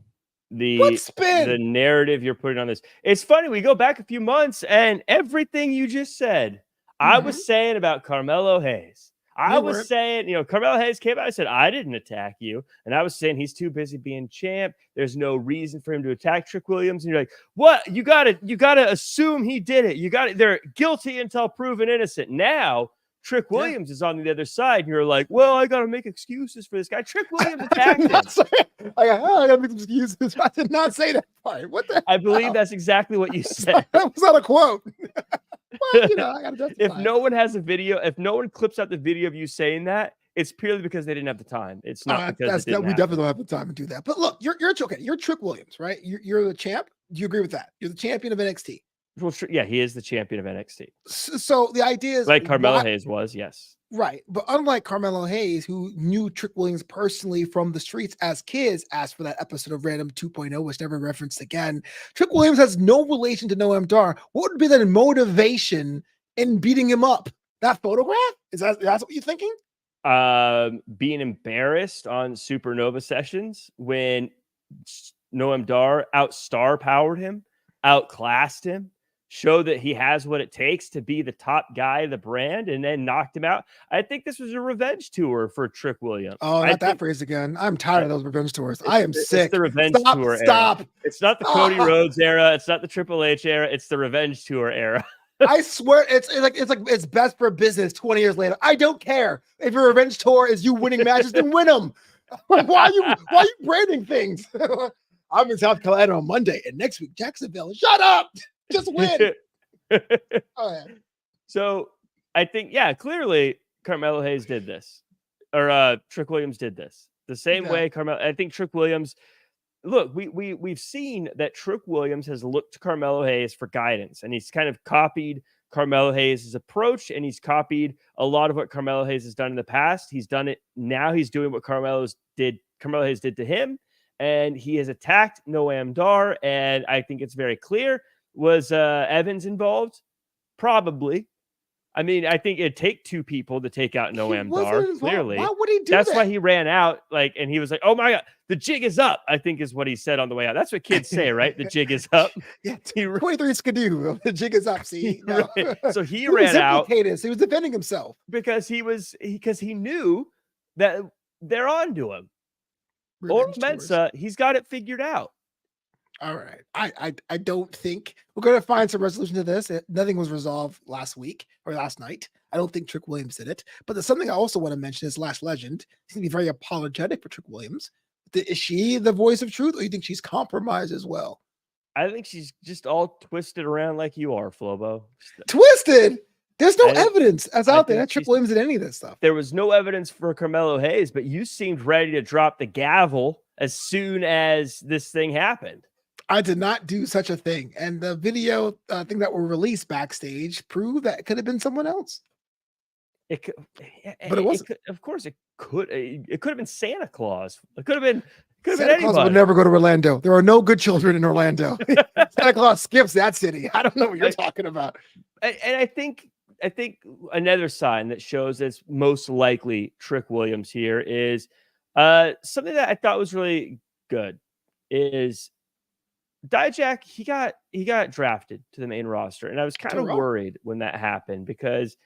What spin? The narrative you're putting on this. It's funny. We go back a few months and everything you just said, I was saying about Carmelo Hayes. I was saying, Carmelo Hayes came out and said, I didn't attack you. And I was saying he's too busy being champ. There's no reason for him to attack Trick Williams. And you're like, what? You gotta assume he did it. They're guilty until proven innocent. Now Trick Williams is on the other side, and you're like, well, I gotta make excuses for this guy. Trick Williams attacked him. I gotta make excuses. I did not say that part. What the I believe that's exactly what you said. That was not a quote. Well, I gotta justify. If no one has a video, if no one clips out the video of you saying that, it's purely because they didn't have the time. It's not because we definitely don't have the time to do that. But look, you're okay. You're Trick Williams, right? You're the champ. Do you agree with that? You're the champion of NXT. Well, yeah, he is the champion of NXT. So the idea is like Carmelo Hayes was, yes. Right. But unlike Carmelo Hayes, who knew Trick Williams personally from the streets as kids, as for that episode of Random 2.0, which never referenced again, Trick Williams has no relation to Noam Dar. What would be the motivation in beating him up? That photograph? That's what you're thinking? Being embarrassed on Supernova sessions when Noam Dar out-star powered him, outclassed him, showed that he has what it takes to be the top guy of the brand, and then knocked him out. I think this was a revenge tour for Trick Williams. Oh, not that phrase again. I'm tired of those revenge tours. I am sick. It's the revenge tour era. It's not the Cody Rhodes era. It's not the Triple H era. It's the revenge tour era. I swear it's best for business 20 years later. I don't care if your revenge tour is you winning matches, then win them. Why are you branding things? I'm in South Carolina on Monday, and next week Jacksonville. Shut up. Just win. So I think, clearly Carmelo Hayes did this, or Trick Williams did this the same way. I think Trick Williams. Look, we've seen that Trick Williams has looked to Carmelo Hayes for guidance, and he's kind of copied Carmelo Hayes' approach, and he's copied a lot of what Carmelo Hayes has done in the past. He's done it now. He's doing what Carmelo Hayes did to him, and he has attacked Noam Dar, and I think it's very clear. Was Evans involved? Probably. I mean, I think it'd take two people to take out Noam Dar, clearly. Why would he do that? That's that? why he ran out, and he was like, oh my God, the jig is up, I think is what he said on the way out. That's what kids say, right? The jig is up. Yeah, 23 skidoo. The jig is up, see? No. Right. So he ran out. He was defending himself. Because he knew that they're on to him. Or Mensa, he's got it figured out. All right. I don't think we're going to find some resolution to this. Nothing was resolved last week or last night. I don't think Trick Williams did it. But there's something I also want to mention is Lash Legend. He's going to be very apologetic for Trick Williams. Is she the voice of truth, or you think she's compromised as well? I think she's just all twisted around like you are, Flobo. Twisted? There's no evidence out there that Trick Williams did any of this stuff. There was no evidence for Carmelo Hayes, but you seemed ready to drop the gavel as soon as this thing happened. I did not do such a thing. And the video thing that were released backstage proved that it could have been someone else. It could, but it wasn't. Of course, it could have been Santa Claus. It could have been Santa Claus would never go to Orlando. There are no good children in Orlando. Santa Claus skips that city. I don't know what you're talking about. And I think another sign that shows it's most likely Trick Williams here is something that I thought was really good is Dijak. He got drafted to the main roster, and I was kind of worried when that happened because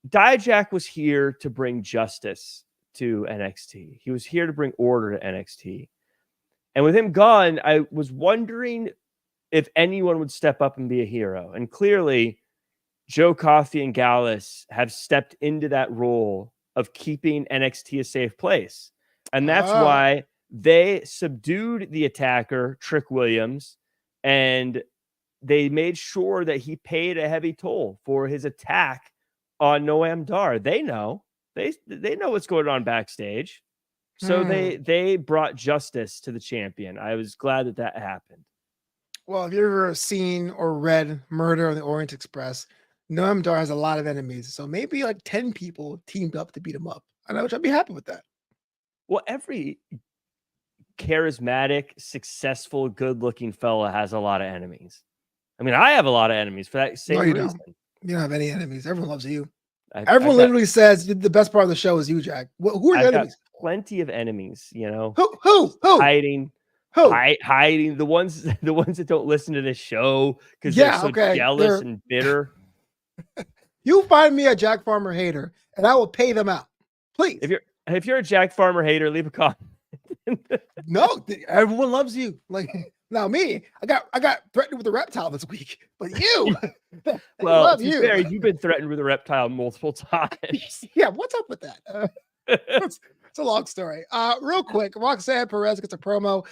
Dijak was here to bring justice to NXT. He was here to bring order to NXT. And with him gone, I was wondering if anyone would step up and be a hero. And clearly, Joe Coffey and Gallus have stepped into that role of keeping NXT a safe place. And that's why they subdued the attacker, Trick Williams, and they made sure that he paid a heavy toll for his attack on Noam Dar. They know. They know what's going on backstage. So they brought justice to the champion. I was glad that happened. Well, if you've ever seen or read Murder on the Orient Express, Noam Dar has a lot of enemies. So maybe like 10 people teamed up to beat him up. I'd be happy with that. Well, every charismatic, successful, good-looking fella has a lot of enemies. I mean, I have a lot of enemies for that same reason. You don't have any enemies. Everyone loves you. Everyone literally says the best part of the show is you, Jack. Who are your enemies? Plenty of enemies, you know. Who? Hiding. Hiding the ones that don't listen to this show because they're so jealous and bitter. You find me a Jack Farmer hater, and I will pay them out. Please. If you're a Jack Farmer hater, leave a comment. No, everyone loves you. Like now, me, I got threatened with a reptile this week, but you, well, love to be you. fair, you've been threatened with a reptile multiple times. Yeah, what's up with that? It's a long story. Real quick, Roxanne Perez gets a promo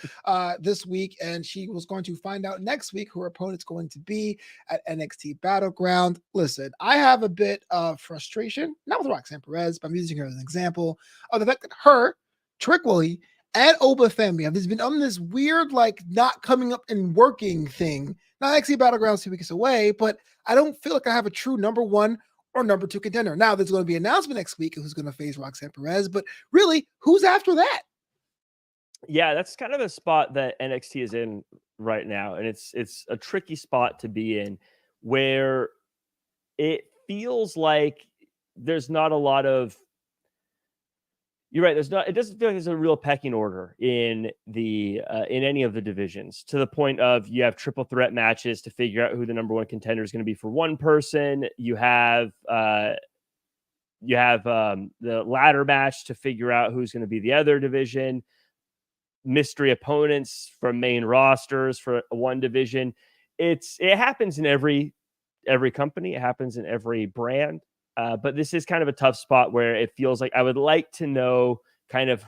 this week, and she was going to find out next week who her opponent's going to be at NXT Battleground. Listen, I have a bit of frustration, not with Roxanne Perez, but I'm using her as an example of the fact that her, Trick Willie, and Oba Femi have been on this weird, like, not coming up and working thing. Now, NXT Battleground's 2 weeks away, but I don't feel like I have a true number 1 or number 2 contender. Now, there's going to be an announcement next week who's going to face Roxanne Perez, but really, who's after that? Yeah, that's kind of a spot that NXT is in right now, and it's a tricky spot to be in, where it feels like there's not a lot of. You're right. It doesn't feel like there's a real pecking order in any of the divisions, to the point of you have triple threat matches to figure out who the number 1 contender is going to be for one person. You have the ladder match to figure out who's going to be the other division. Mystery opponents from main rosters for one division. It happens in every company. It happens in every brand. But this is kind of a tough spot where it feels like I would like to know kind of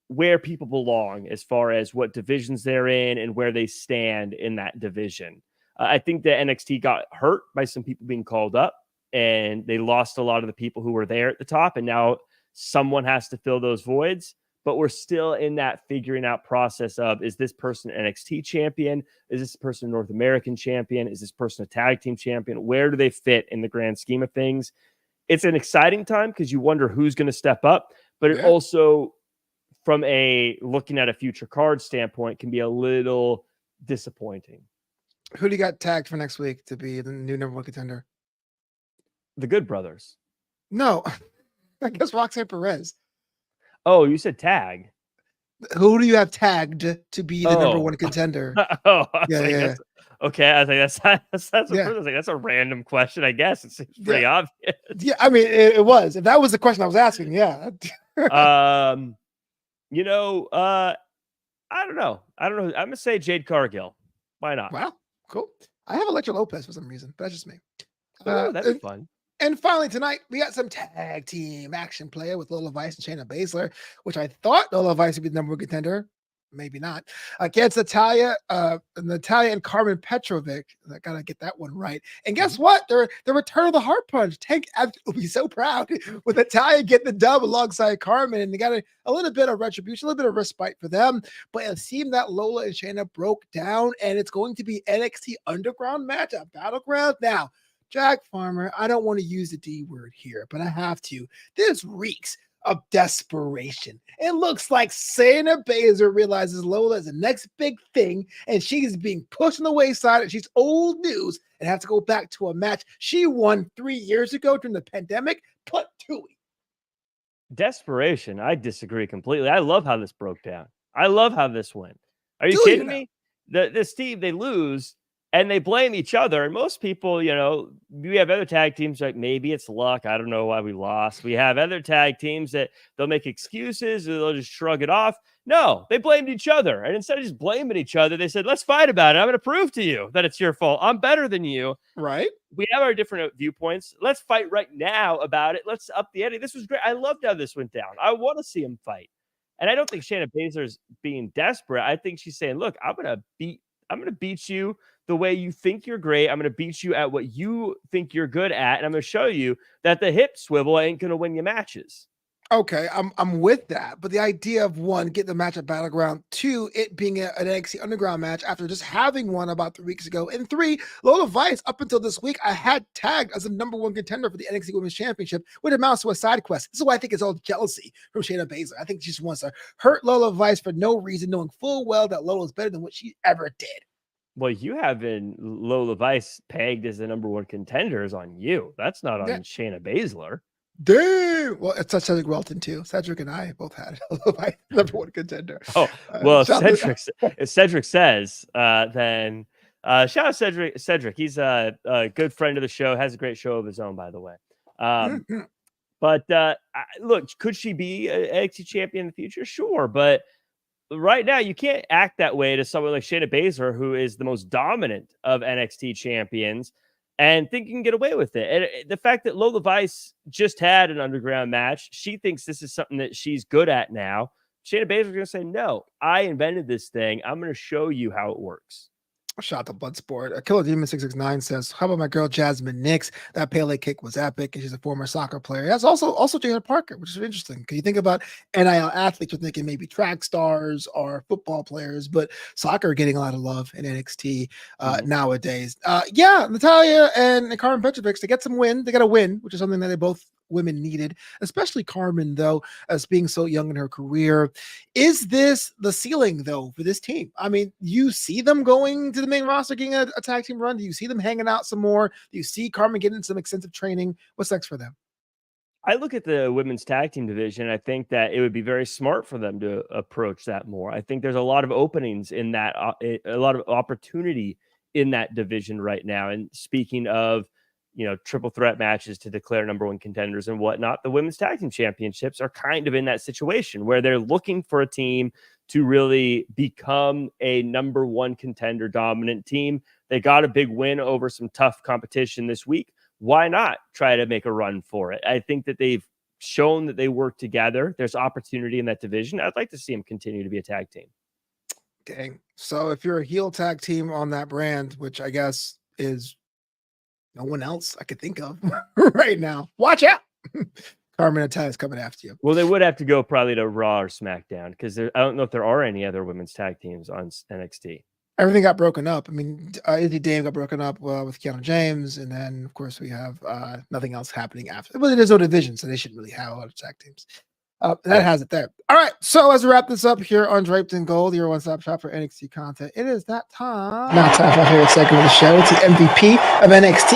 where people belong as far as what divisions they're in and where they stand in that division. I think that NXT got hurt by some people being called up, and they lost a lot of the people who were there at the top, and now someone has to fill those voids. But we're still in that figuring out process of, is this person an NXT champion? Is this person a North American champion? Is this person a tag team champion? Where do they fit in the grand scheme of things? It's an exciting time because you wonder who's going to step up, but it also, from looking at a future card standpoint, can be a little disappointing. Who do you got tagged for next week to be the new number 1 contender? The Good Brothers. No, I guess Roxanne Perez. Oh, you said tag. Who do you have tagged to be the number 1 contender? Yeah. Okay, I think that's a random question. I guess it seems pretty obvious. Yeah, I mean, it was. If that was the question I was asking, yeah. I don't know. I'm gonna say Jade Cargill. Why not? Wow, cool. I have Elektra Lopez for some reason, but that's just me. That'd be fun. And finally tonight, we got some tag team action play with Lola Vice and Shayna Baszler, which I thought Lola Vice would be the number 1 contender. Maybe not. Against Natalia and Carmen Petrovic. I gotta get that one right. And guess what? The return of the Heart Punch. Tank will be so proud with Natalia getting the dub alongside Carmen, and they got a little bit of retribution, a little bit of respite for them. But it seemed that Lola and Shayna broke down, and it's going to be NXT Underground match at Battleground. Now, Jack Farmer, I don't want to use the D word here, but I have to. This reeks of desperation. It looks like Shayna Baszler realizes Lola is the next big thing, and she's being pushed on the wayside, and she's old news and has to go back to a match she won 3 years ago during the pandemic. Put Tui. Desperation. I disagree completely. I love how this broke down. I love how this went. Are you kidding me? This team, they lose, and they blame each other. And most people, we have other tag teams like, maybe it's luck. I don't know why we lost. We have other tag teams that they'll make excuses or they'll just shrug it off. No, they blamed each other. And instead of just blaming each other, they said, let's fight about it. I'm going to prove to you that it's your fault. I'm better than you. Right. We have our different viewpoints. Let's fight right now about it. Let's up the ante. This was great. I loved how this went down. I want to see him fight. And I don't think Shayna Baszler's being desperate. I think she's saying, look, I'm going to beat you the way you think you're great. I'm going to beat you at what you think you're good at. And I'm going to show you that the hip swivel ain't going to win you matches. Okay, I'm with that. But the idea of 1, getting the match at Battleground, 2, it being an NXT Underground match after just having one about 3 weeks ago, and 3, Lola Vice, up until this week, I had tagged as a number 1 contender for the NXT Women's Championship, which amounts to a side quest. This is why I think it's all jealousy from Shayna Baszler. I think she just wants to hurt Lola Vice for no reason, knowing full well that Lola is better than what she ever did. Well, you having Lola Vice pegged as the number 1 contender is on you. That's not on Shayna Baszler. Damn. Well, it's Cedric Welton too. Cedric and I both had number 1 contender. Oh, well, if Cedric says, then shout out Cedric. He's a good friend of the show, has a great show of his own, by the way. But look, could she be an NXT champion in the future? Sure, but right now you can't act that way to someone like Shayna Baszler, who is the most dominant of NXT champions, and think you can get away with it. And the fact that Lola Vice just had an underground match, she thinks this is something that she's good at now. Shayna Baszler's going to say, no, I invented this thing. I'm going to show you how it works. Shout out to Bloodsport. Killer Demon 669 says, "How about my girl Jasmine Nix? That Pele kick was epic, and she's a former soccer player." That's also Jada Parker, which is interesting. Because you think about NIL athletes, you're thinking maybe track stars or football players, but soccer getting a lot of love in NXT nowadays. Yeah, Natalia and Carmen Petrovic, they get some win. They got a win, which is something that they both women needed, especially Carmen, though, as being so young in her career. Is this the ceiling, though, for this team? I mean, you see them going to the main roster, getting a tag team run? Do you see them hanging out some more? Do you see Carmen getting some extensive training? What's next for them? I look at the women's tag team division. I think that it would be very smart for them to approach that more. I think there's a lot of openings in that, a lot of opportunity in that division right now. And speaking of, triple threat matches to declare number one contenders and whatnot, the women's tag team championships are kind of in that situation where they're looking for a team to really become a number one contender dominant team. They got a big win over some tough competition this week. Why not try to make a run for it? I think that they've shown that they work together. There's opportunity in that division. I'd like to see them continue to be a tag team. Dang. So if you're a heel tag team on that brand, which I guess is no one else I could think of right now, watch out. Carmen and Ty is coming after you. Well, they would have to go probably to Raw or SmackDown because I don't know if there are any other women's tag teams on NXT. Everything got broken up. I mean, Izzy Dave got broken up with Keanu James, and then of course we have nothing else happening after. But there's no division, so they shouldn't really have a lot of tag teams. That has it there. All right, so as we wrap this up here on Draped in Gold, your one-stop shop for NXT content, it is that time. Now time for our favorite segment of the show. It's the MVP of NXT.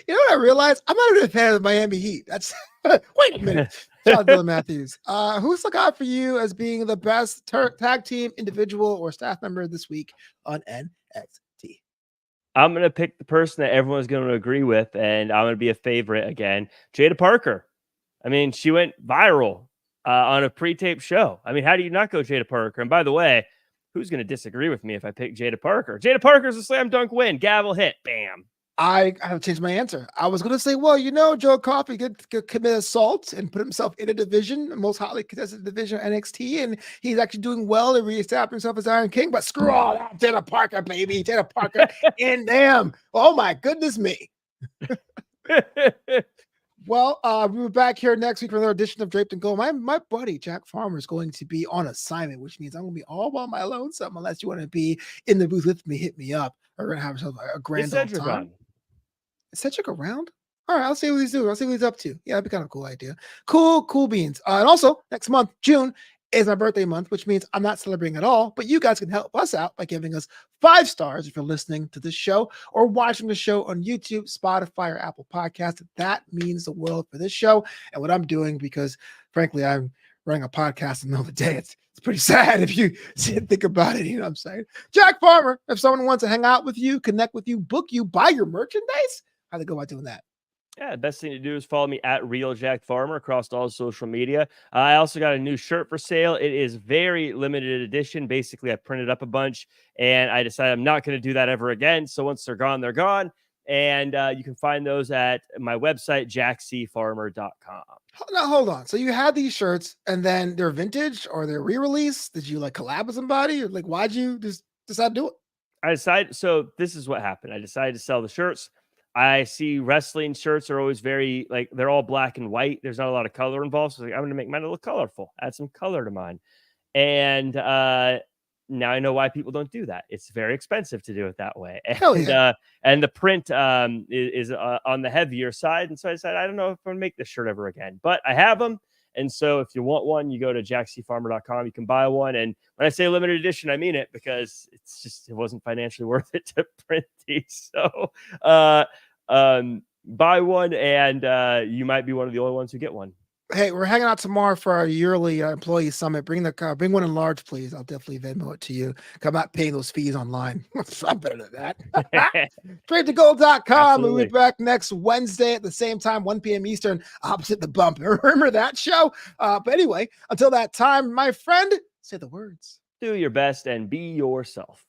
You know what I realized? I'm not even a fan of Miami Heat. That's wait a minute. Shout out to Dylan Matthews. Who's the guy for you as being the best tag team individual or staff member this week on NXT? I'm going to pick the person that everyone's going to agree with, and I'm going to be a favorite again. Jada Parker. I mean, she went viral on a pre-taped show. I mean, how do you not go Jada Parker? And by the way, who's going to disagree with me if I pick Jada Parker? Jada Parker's a slam dunk win. Gavel hit. Bam. I have changed my answer. I was going to say, well, Joe Coffey could commit assault and put himself in a division, the most hotly contested division of NXT, and he's actually doing well to reestablish himself as Iron King. But screw all that, Jada Parker, baby, Jada Parker in them. Oh my goodness me. Well, we're back here next week for another edition of Draped in Gold. My buddy Jack Farmer is going to be on assignment, which means I'm going to be all by my lonesome. Unless you want to be in the booth with me, hit me up. We're going to have ourselves a grand old time. Is Cedric around? All right, I'll see what he's doing. I'll see what he's up to. Yeah, that'd be kind of a cool idea. Cool beans. And also, next month, June, is my birthday month, which means I'm not celebrating at all, but you guys can help us out by giving us 5 stars if you're listening to this show or watching the show on YouTube, Spotify, or Apple Podcasts. That means the world for this show and what I'm doing because, frankly, I'm running a podcast in the middle of the day. It's pretty sad if you think about it. You know what I'm saying? Jack Farmer, if someone wants to hang out with you, connect with you, book you, buy your merchandise, how do they go about doing that? Yeah, the best thing to do is follow me at Real Jack Farmer across all social media. I also got a new shirt for sale. It is very limited edition. Basically, I printed up a bunch, and I decided I'm not going to do that ever again. So once they're gone, they're gone. And you can find those at my website, jackcfarmer.com. Now, hold on. So you had these shirts, and then they're vintage or they're re-release? Did you collab with somebody? Or why'd you just decide to do it? So this is what happened. I decided to sell the shirts. I see wrestling shirts are always very, they're all black and white. There's not a lot of color involved. So I'm going to make mine look colorful, add some color to mine. And now I know why people don't do that. It's very expensive to do it that way. And the print is on the heavier side. And so I decided, I don't know if I'm going to make this shirt ever again, but I have them. And so if you want one, you go to jackcfarmer.com. You can buy one. And when I say limited edition, I mean it because it wasn't financially worth it to print these. So buy one and you might be one of the only ones who get one. Hey, we're hanging out tomorrow for our yearly employee summit. Bring one in large, please. I'll definitely Venmo it to you. I'm not paying those fees online. I'm better than that. Draped2gold.com. We'll be back next Wednesday at the same time, 1 p.m. Eastern, opposite the bump. Remember that show? But anyway, until that time, my friend, say the words. Do your best and be yourself.